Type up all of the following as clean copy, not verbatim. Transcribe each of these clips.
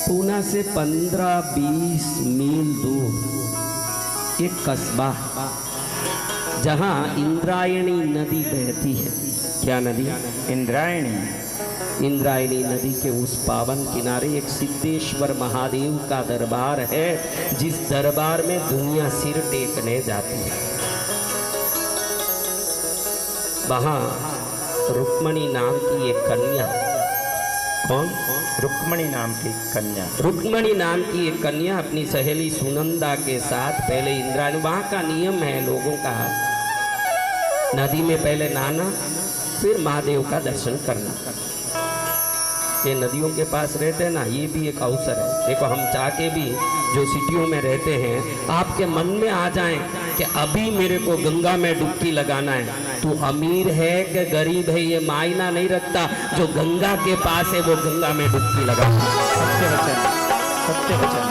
पूना से 15-20 मील दूर एक कस्बा जहां इंद्रायणी नदी बहती है। क्या नदी? इंद्रायणी नदी के उस पावन किनारे एक सिद्धेश्वर महादेव का दरबार है, जिस दरबार में दुनिया सिर टेकने जाती है। वहां रुक्मणी नाम की एक कन्या, कौन? रुक्मणी नाम की कन्या। रुक्मणी नाम की एक कन्या अपनी सहेली सुनंदा के साथ पहले इंद्रायणी, वहां का नियम है लोगों का, नदी में पहले नहाना फिर महादेव का दर्शन करना। ये नदियों के पास रहते हैं ना, ये भी एक अवसर है। देखो हम चाह के भी जो सिटियों में रहते हैं, आपके मन में आ जाए कि अभी मेरे को गंगा में डुबकी लगाना है, तू अमीर है कि गरीब है ये मायना नहीं रखता, जो गंगा के पास है वो गंगा में डुबकी लगाना। सत्य वचन, सत्य वचन।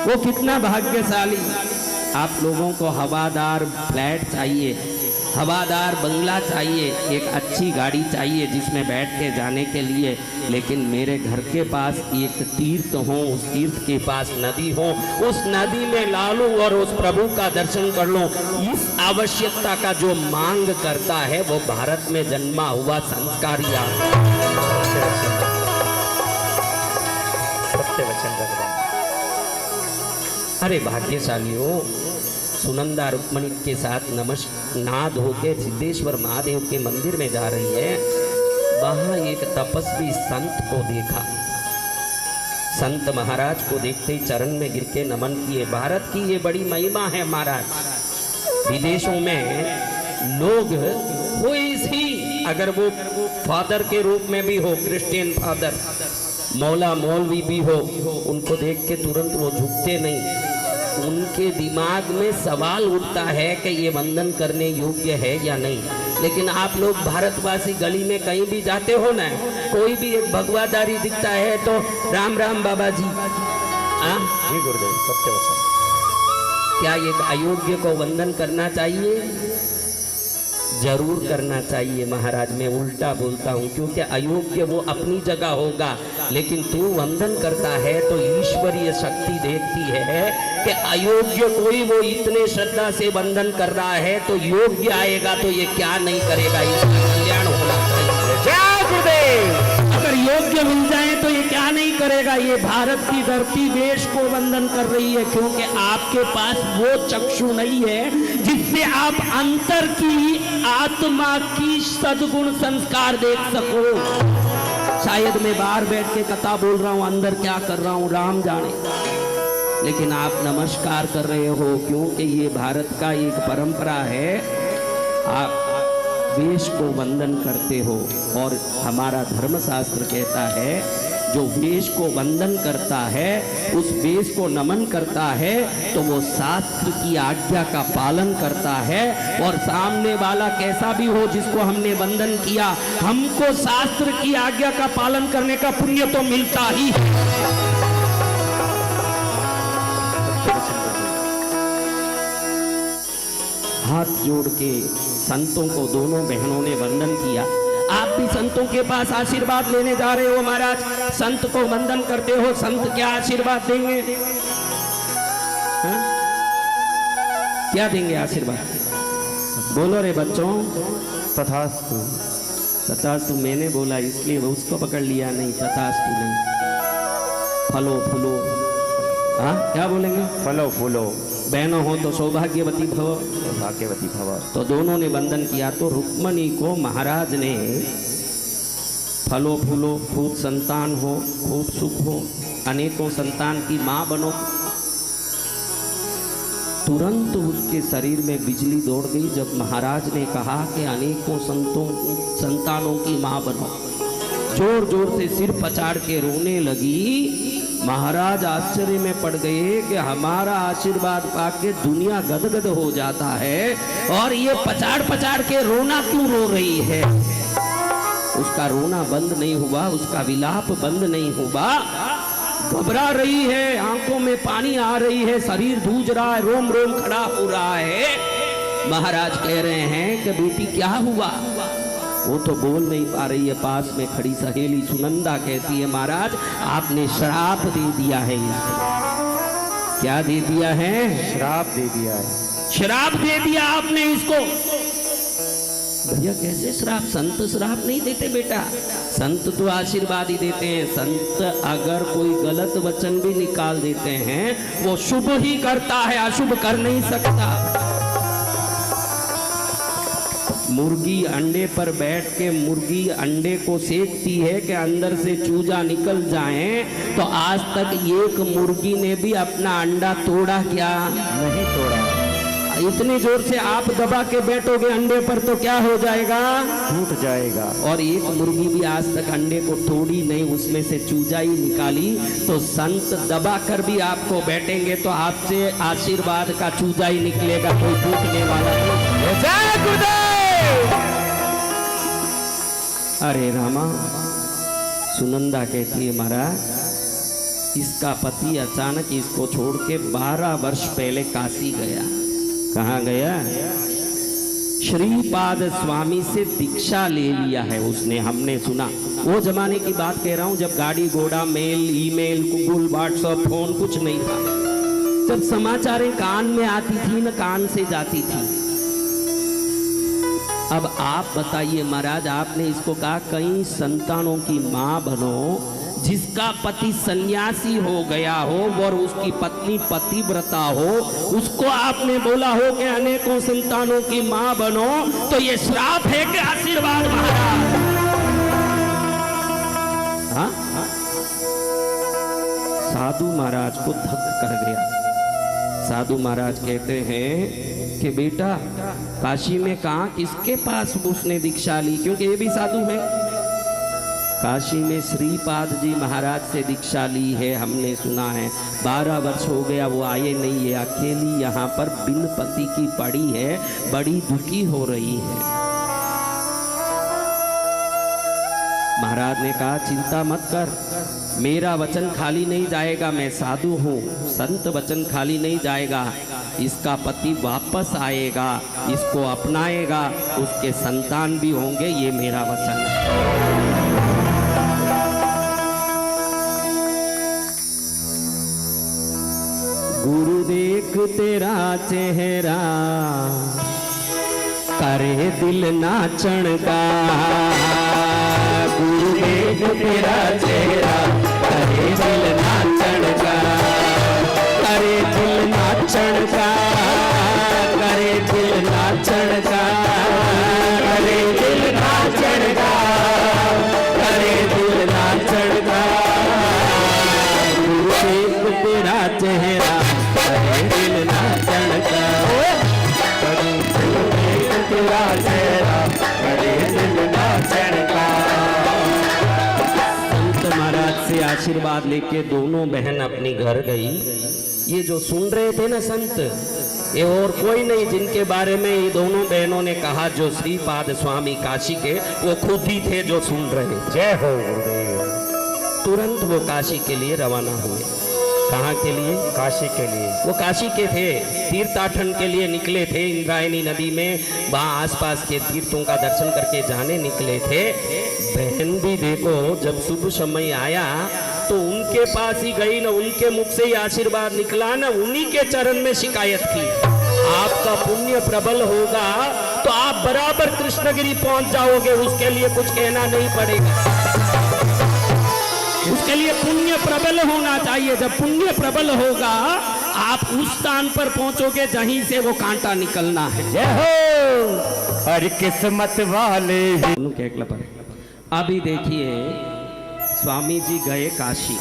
वो कितना भाग्यशाली। आप लोगों को हवादार फ्लैट चाहिए, हवादार बंगला चाहिए, एक अच्छी गाड़ी चाहिए जिसमें बैठ के जाने के लिए, लेकिन मेरे घर के पास एक तीर्थ हो, उस तीर्थ के पास नदी हो, उस नदी में ला लूं और उस प्रभु का दर्शन कर लूं। इस आवश्यकता का जो मांग करता है वो भारत में जन्मा हुआ संस्कारी सत्य वचन भगवान। अरे भाग्यशाली हो। सुनंदा रुक्मणी के साथ नाद होके सिद्धेश्वर महादेव के मंदिर में जा रही है। वहां एक तपस्वी संत को देखा। संत महाराज को देखते ही चरण में गिर के नमन किए। भारत की ये बड़ी महिमा है महाराज। विदेशों में लोग कोई ही, अगर वो फादर के रूप में भी हो, क्रिश्चियन फादर, मौला मौलवी भी हो, उनको देख के तुरंत वो झुकते नहीं। उनके दिमाग में सवाल उठता है कि ये वंदन करने योग्य है या नहीं। लेकिन आप लोग भारतवासी गली में कहीं भी जाते हो ना, कोई भी एक भगवादारी दिखता है तो राम राम बाबा जी। जी गुरुदेव, सत्य वचन। क्या एक अयोग्य को वंदन करना चाहिए? जरूर करना चाहिए महाराज। मैं उल्टा बोलता हूँ, क्योंकि अयोग्य वो अपनी जगह होगा, लेकिन तू वंदन करता है तो ईश्वरीय शक्ति देखती है कि अयोग्य कोई वो इतने श्रद्धा से वंदन कर रहा है तो योग्य आएगा तो ये क्या नहीं करेगा, इसका कल्याण होना चाहिए। जय गुरुदेव। अगर योग्य मिल जाए तो ये क्या नहीं करेगा। ये भारत की धरती देश को वंदन कर रही है, क्योंकि आपके पास वो चक्षु नहीं है जिससे आप अंतर की, आत्मा की सद्गुण संस्कार देख सको। शायद मैं बाहर बैठ के कथा बोल रहा हूं, अंदर क्या कर रहा हूं राम जाने, लेकिन आप नमस्कार कर रहे हो क्योंकि ये भारत का एक परंपरा है। आप वेश को वंदन करते हो और हमारा धर्मशास्त्र कहता है जो वेश को वंदन करता है, उस वेश को नमन करता है तो वो शास्त्र की आज्ञा का पालन करता है। और सामने वाला कैसा भी हो जिसको हमने वंदन किया, हमको शास्त्र की आज्ञा का पालन करने का पुण्य तो मिलता ही है। हाथ जोड़ के संतों को दोनों बहनों ने वंदन किया। आप भी संतों के पास आशीर्वाद लेने जा रहे हो महाराज, संत को वंदन करते हो, संत क्या आशीर्वाद देंगे? क्या देंगे आशीर्वाद? बोलो रे बच्चों। तथास्तु। तथास्तु मैंने बोला इसलिए उसको पकड़ लिया, नहीं तथास्तु नहीं। फलो फूलो, क्या बोलेंगे? फलो फूलो। बहनों हो तो सौभाग्यवती भव, भाग्यवती भव। तो दोनों ने वंदन किया। तो रुक्मणी को महाराज ने फलो फूलो, खूब संतान हो, खूब सुख हो, अनेकों संतान की माँ बनो। तुरंत उसके शरीर में बिजली दौड़ गई जब महाराज ने कहा कि अनेकों संतानों की माँ बनो। जोर जोर से सिर पचाड़ के रोने लगी। महाराज आश्चर्य में पड़ गए कि हमारा आशीर्वाद पाके दुनिया गदगद हो जाता है और ये पचाड़ पचाड़ के रोना क्यों रो रही है। उसका रोना बंद नहीं हुआ, उसका विलाप बंद नहीं हुआ, घबरा रही है, आंखों में पानी आ रही है, शरीर धूज रहा है, रोम रोम खड़ा हो रहा है। महाराज कह रहे हैं कि बेटी क्या हुआ? वो तो बोल नहीं पा रही है। पास में खड़ी सहेली सुनंदा कहती है महाराज आपने श्राप दे दिया है इसको। क्या दे दिया है? श्राप दे दिया है। श्राप दे दिया आपने इसको। भैया कैसे श्राप? संत श्राप नहीं देते बेटा, संत तो आशीर्वाद ही देते हैं। संत अगर कोई गलत वचन भी निकाल देते हैं वो शुभ ही करता है, अशुभ कर नहीं सकता। मुर्गी अंडे पर बैठ के मुर्गी अंडे को सेकती है कि अंदर से चूजा निकल जाए, तो आज तक एक मुर्गी ने भी अपना अंडा तोड़ा क्या? नहीं तोड़ा। इतनी जोर से आप दबा के बैठोगे अंडे पर तो क्या हो जाएगा? टूट जाएगा। और एक मुर्गी भी आज तक अंडे को तोड़ी नहीं, उसमें से चूजा ही निकाली। तो संत दबा कर भी आपको बैठेंगे तो आपसे आशीर्वाद का चूजा ही निकलेगा, कोई टूटने वाला नहीं। जय गुरुदेव। अरे रामा, सुनंदा कहती है महाराज इसका पति अचानक इसको छोड़ के 12 वर्ष पहले काशी गया। कहाँ गया? श्रीपाद स्वामी से दीक्षा ले लिया है उसने, हमने सुना। वो जमाने की बात कह रहा हूं जब गाड़ी घोड़ा, mail, email, Google, WhatsApp, phone कुछ नहीं था। जब समाचारें कान में आती थी न कान से जाती थी। अब आप बताइए महाराज, आपने इसको कहा कई संतानों की मां बनो, जिसका पति सन्यासी हो गया हो और उसकी पत्नी पतिव्रता हो, उसको आपने बोला हो कि अनेकों संतानों की मां बनो, तो ये श्राप है कि आशीर्वाद महाराज? हाँ? साधु महाराज को धक्का कर गया। साधु महाराज कहते हैं कि बेटा काशी में कहाँ किसके पास उसने दीक्षा ली? क्योंकि ये भी साधु है। काशी में श्रीपाद जी महाराज से दीक्षा ली है, हमने सुना है। 12 वर्ष हो गया वो आए नहीं, ये अकेली यहाँ पर बिन पति की पड़ी है, बड़ी दुखी हो रही है। महाराज ने कहा चिंता मत कर, मेरा वचन खाली नहीं जाएगा, मैं साधु हूँ, संत वचन खाली नहीं जाएगा। इसका पति वापस आएगा, इसको अपनाएगा, उसके संतान भी होंगे, ये मेरा वचन है। गुरु देख तेरा चेहरा करे दिल नाचण का। गुरु देख तेरा चेहरा करे दिल नाचण का, करे दिल नाचण का, करे दिल नाचण का, करे दिल नाचण का, करे दिल नाचण का। गुरु देख तेरा चेहरा करे दिल नाचण का, करे दिल तेरा चेहरा करे दिल नाचण का। संत महाराज से आशीर्वाद लेके दोनों बहन अपनी घर गई। ये जो सुन रहे थे ना संत, ये और कोई नहीं जिनके बारे में ये दोनों बहनों ने कहा, जो श्रीपाद स्वामी काशी के, वो खुद ही थे जो सुन रहे। जय हो गुरुदेव। तुरंत वो काशी के लिए रवाना हुए। कहाँ के लिए? काशी के लिए। वो काशी के थे, तीर्थाटन के लिए निकले थे। इंद्रायणी नदी में वहाँ आसपास के तीर्थों का दर्शन करके जाने निकले थे। बहन भी देखो जब शुभ समय आया तो उनके पास ही गई ना, उनके मुख से ही आशीर्वाद निकला ना, उन्हीं के चरण में शिकायत की। आपका पुण्य प्रबल होगा तो आप बराबर कृष्णगिरी पहुंच जाओगे, उसके लिए कुछ कहना नहीं पड़ेगा। उसके लिए पुण्य प्रबल होना चाहिए। जब पुण्य प्रबल होगा आप उस स्थान पर पहुंचोगे जहीं से वो कांटा निकलना है। जय हो हर किस्मत वाले। अभी देखिए स्वामी जी गए काशी।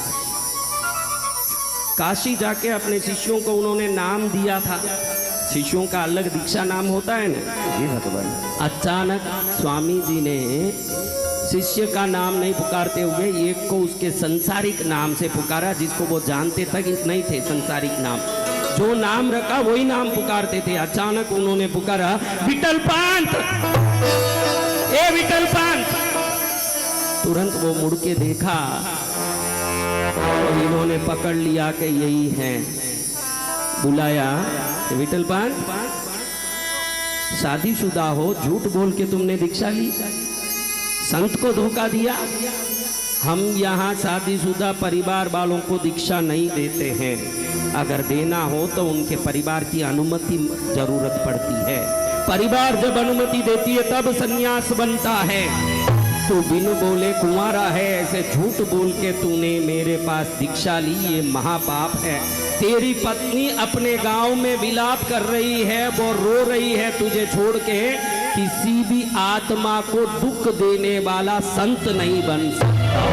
काशी जाके अपने शिष्यों को उन्होंने नाम दिया था। शिष्यों का अलग दीक्षा नाम होता है ना। जी भगवान। अचानक स्वामी जी ने शिष्य का नाम नहीं पुकारते हुए एक को उसके संसारिक नाम से पुकारा, जिसको वो जानते तक नहीं थे। संसारिक नाम जो नाम रखा वही नाम पुकारते थे। अचानक उन्होंने पुकारा विठल पंत, ए विठल पंत। तुरंत वो मुड़ के देखा तो इन्होंने पकड़ लिया कि यही है। बुलाया विठल पंत, शादीशुदा हो, झूठ बोल के तुमने दीक्षा ली। संत को धोखा दिया। हम यहाँ शादीशुदा परिवार वालों को दीक्षा नहीं देते हैं, अगर देना हो तो उनके परिवार की अनुमति जरूरत पड़ती है। परिवार जब अनुमति देती है तब सन्यास बनता है। तू बिन बोले कुंवारा है, ऐसे झूठ बोल के तूने मेरे पास दीक्षा ली, ये महापाप है। तेरी पत्नी अपने गांव में विलाप कर रही है, वो रो रही है तुझे छोड़ के। किसी भी आत्मा को दुख देने वाला संत नहीं बन सकता।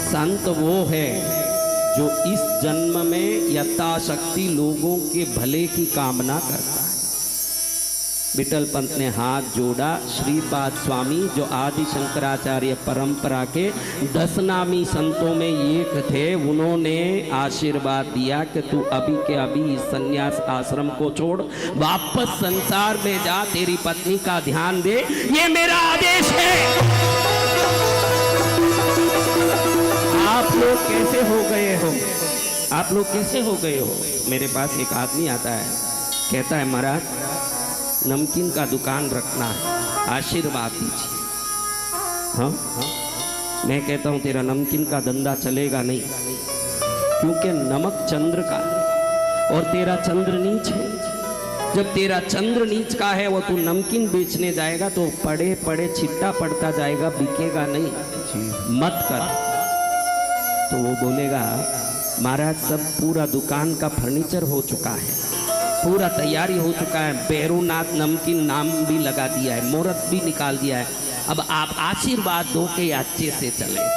संत वो है जो इस जन्म में यथाशक्ति लोगों के भले की कामना करता है। विठल पंत ने हाथ जोड़ा। श्रीपाद स्वामी जो आदि शंकराचार्य परंपरा के 10 नामी संतों में एक थे, उन्होंने आशीर्वाद दिया कि तू अभी के अभी इस संन्यास आश्रम को छोड़, वापस संसार में जा, तेरी पत्नी का ध्यान दे, ये मेरा आदेश है। आप लोग कैसे हो गए हो? आप लोग कैसे हो गए हो? मेरे पास एक आदमी आता है, कहता है महाराज नमकीन का दुकान रखना है, आशीर्वाद दीजिए। हाँ, मैं कहता हूँ तेरा नमकीन का धंधा चलेगा नहीं, क्योंकि नमक चंद्र का और तेरा चंद्र नीच है। जब तेरा चंद्र नीच का है, वो तू नमकीन बेचने जाएगा तो पड़े पड़े छिट्टा पड़ता जाएगा, बिकेगा नहीं, मत कर। तो वो बोलेगा महाराज सब पूरा दुकान का फर्नीचर हो चुका है, पूरा तैयारी हो चुका है, भैरवनाथ नमकीन नाम भी लगा दिया है, मुहूर्त भी निकाल दिया है, अब आप आशीर्वाद दो कि अच्छे से चले।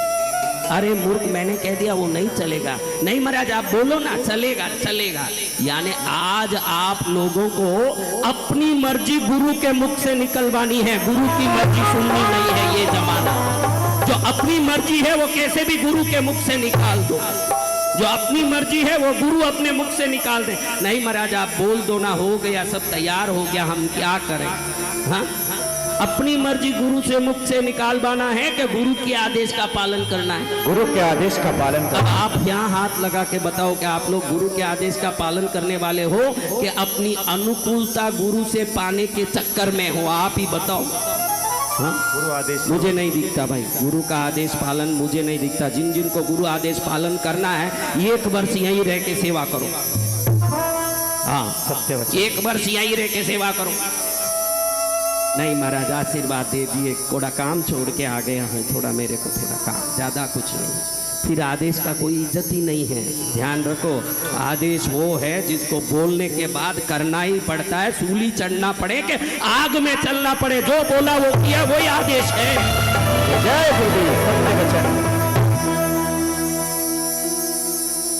अरे मूर्ख, मैंने कह दिया वो नहीं चलेगा। नहीं महाराज आप बोलो ना, चलेगा चलेगा। यानी आज आप लोगों को अपनी मर्जी गुरु के मुख से निकलवानी है, गुरु की मर्जी सुननी नहीं है। ये जमाना जो अपनी मर्जी है वो कैसे भी गुरु के मुख से निकाल दो, जो अपनी मर्जी है वो गुरु अपने मुख से निकाल दे। नहीं महाराज आप बोल दो ना, हो गया सब तैयार हो गया, हम क्या करें। हाँ, अपनी मर्जी गुरु से मुख से निकालवाना है कि गुरु के आदेश का पालन करना है? गुरु के आदेश का पालन अब आप यहाँ हाथ लगा के बताओ कि आप लोग गुरु के आदेश का पालन करने वाले हो कि अपनी अनुकूलता गुरु से पाने के चक्कर में हो? आप ही बताओ। हाँ? गुरु आदेश मुझे नहीं दिखता भाई, गुरु का आदेश पालन मुझे नहीं दिखता। जिन जिन को गुरु आदेश पालन करना है 1 वर्ष यहीं रह के सेवा करो। हाँ सत्य वचन। 1 वर्ष यहीं रह के सेवा करो। नहीं महाराज आशीर्वाद दे दिए, थोड़ा काम छोड़ के आ गया हूँ, थोड़ा मेरे को थोड़ा काम, ज़्यादा कुछ नहीं। फिर आदेश का कोई इज्जत ही नहीं है। ध्यान रखो, आदेश वो है जिसको बोलने के बाद करना ही पड़ता है, सूली चढ़ना पड़े कि आग में चलना पड़े, जो बोला वो किया, वही आदेश है। जय गुरु सत्य वचन।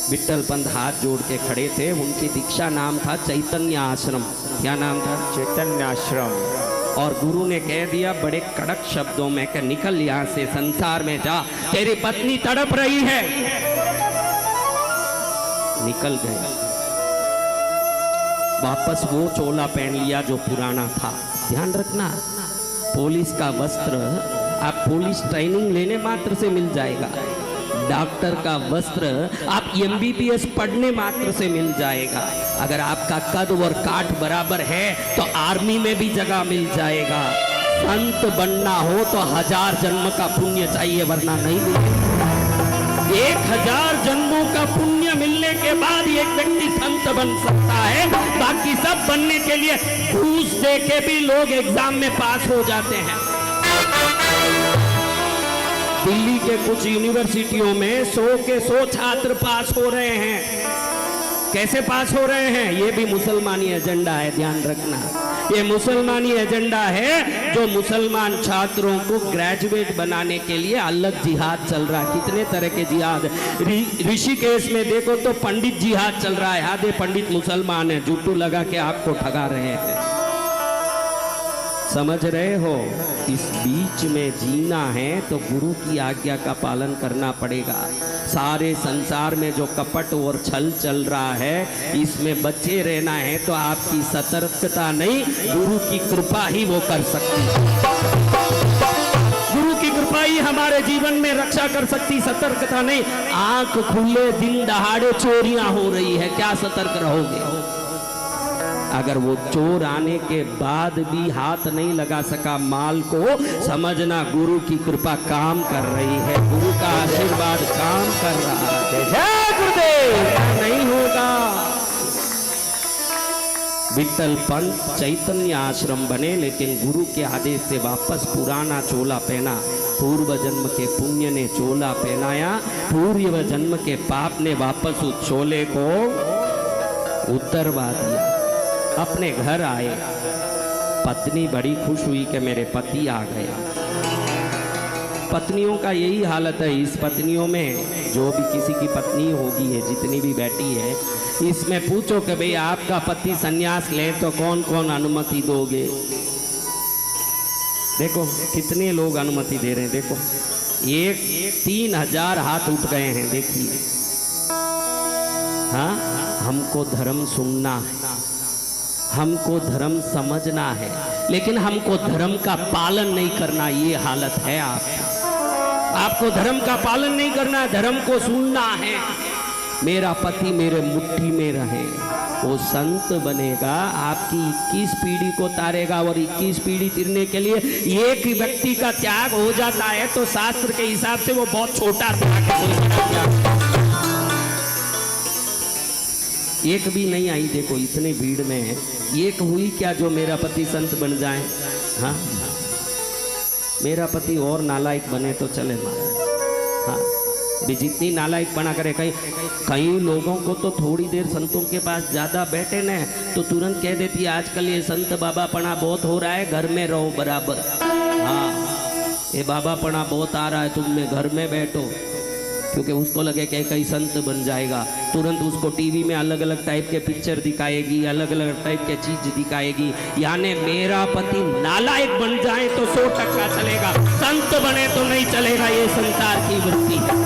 विठल पंत हाथ जोड़ के खड़े थे, उनकी दीक्षा नाम था चैतन्य आश्रम। क्या नाम था? चैतन्य आश्रम। और गुरु ने कह दिया बड़े कड़क शब्दों में कि निकल यहाँ से, संसार में जा, तेरी पत्नी तड़प रही है। निकल गए। वापस वो चोला पहन लिया जो पुराना था। ध्यान रखना, पुलिस का वस्त्र आप पुलिस ट्रेनिंग लेने मात्र से मिल जाएगा, डॉक्टर का वस्त्र आप MBBS पढ़ने मात्र से मिल जाएगा। अगर आपका कद और काठ बराबर है तो आर्मी में भी जगह मिल जाएगा। संत बनना हो तो 1000 जन्म का पुण्य चाहिए, वरना नहीं मिलेगा। 1000 जन्मों का पुण्य मिलने के बाद एक व्यक्ति संत बन सकता है। बाकी सब बनने के लिए घूस दे के भी लोग एग्जाम में पास हो जाते हैं। दिल्ली के कुछ यूनिवर्सिटियों में 100 के 100 छात्र पास हो रहे हैं। कैसे पास हो रहे हैं? ये भी मुसलमानी एजेंडा है, ध्यान रखना। ये मुसलमानी एजेंडा है जो मुसलमान छात्रों को ग्रेजुएट बनाने के लिए अलग जिहाद चल रहा है। कितने तरह के जिहाद, ऋषिकेश में देखो तो पंडित जिहाद चल रहा है। आधे पंडित मुसलमान है, जुट्टू लगा के आपको ठगा रहे हैं। समझ रहे हो? इस बीच में जीना है तो गुरु की आज्ञा का पालन करना पड़ेगा। सारे संसार में जो कपट और छल चल रहा है, इसमें बचे रहना है तो आपकी सतर्कता नहीं, गुरु की कृपा ही वो कर सकती है। गुरु की कृपा ही हमारे जीवन में रक्षा कर सकती, सतर्कता नहीं। आंख खुले दिन दहाड़े चोरियां हो रही है, क्या सतर्क रहोगे? अगर वो चोर आने के बाद भी हाथ नहीं लगा सका माल को, समझना गुरु की कृपा काम कर रही है, गुरु का आशीर्वाद काम कर रहा है। जय गुरुदेव। नहीं होगा। विठल पंत चैतन्य आश्रम बने, लेकिन गुरु के आदेश से वापस पुराना चोला पहना। पूर्व जन्म के पुण्य ने चोला पहनाया, पूर्व जन्म के पाप ने वापस उस चोले को उतरवा दिया। अपने घर आए, पत्नी बड़ी खुश हुई कि मेरे पति आ गया। पत्नियों का यही हालत है। इस पत्नियों में जो भी किसी की पत्नी होगी है, जितनी भी बैठी है, इसमें पूछो कि भाई आपका पति सन्यास ले तो कौन कौन अनुमति दोगे। देखो कितने लोग अनुमति दे रहे हैं। देखो 3,000 हाथ उठ गए हैं। देखिए, हाँ, हमको धर्म सुनना है, हमको धर्म समझना है, लेकिन हमको धर्म का पालन नहीं करना। ये हालत है आपको धर्म का पालन नहीं करना, धर्म को सुनना है। मेरा पति मेरे मुट्ठी में रहे, वो संत बनेगा, आपकी 21 पीढ़ी को तारेगा। और 21 पीढ़ी तिरने के लिए एक ही व्यक्ति का त्याग हो जाता है तो शास्त्र के हिसाब से वो बहुत छोटा त्याग। एक भी नहीं आई। देखो इतने भीड़ में है, एक हुई क्या जो मेरा पति संत बन जाए। हाँ, मेरा पति और नालायक बने तो चले महाराज। हाँ, भी जितनी नालायक बना करे। कई लोगों को तो थोड़ी देर संतों के पास ज़्यादा बैठे न तो तुरंत कह देती है आजकल ये संत बाबा पना बहुत हो रहा है, घर में रहो बराबर। हाँ, ये बाबा पना बहुत आ रहा है, तुम में घर में बैठो। क्योंकि उसको लगे कि कहीं संत बन जाएगा, तुरंत उसको टीवी में अलग अलग टाइप के पिक्चर दिखाएगी, अलग अलग टाइप के चीज दिखाएगी। यानी मेरा पति नालायक बन जाए तो 100% चलेगा, संत बने तो नहीं चलेगा। ये संसार की वृत्ति है।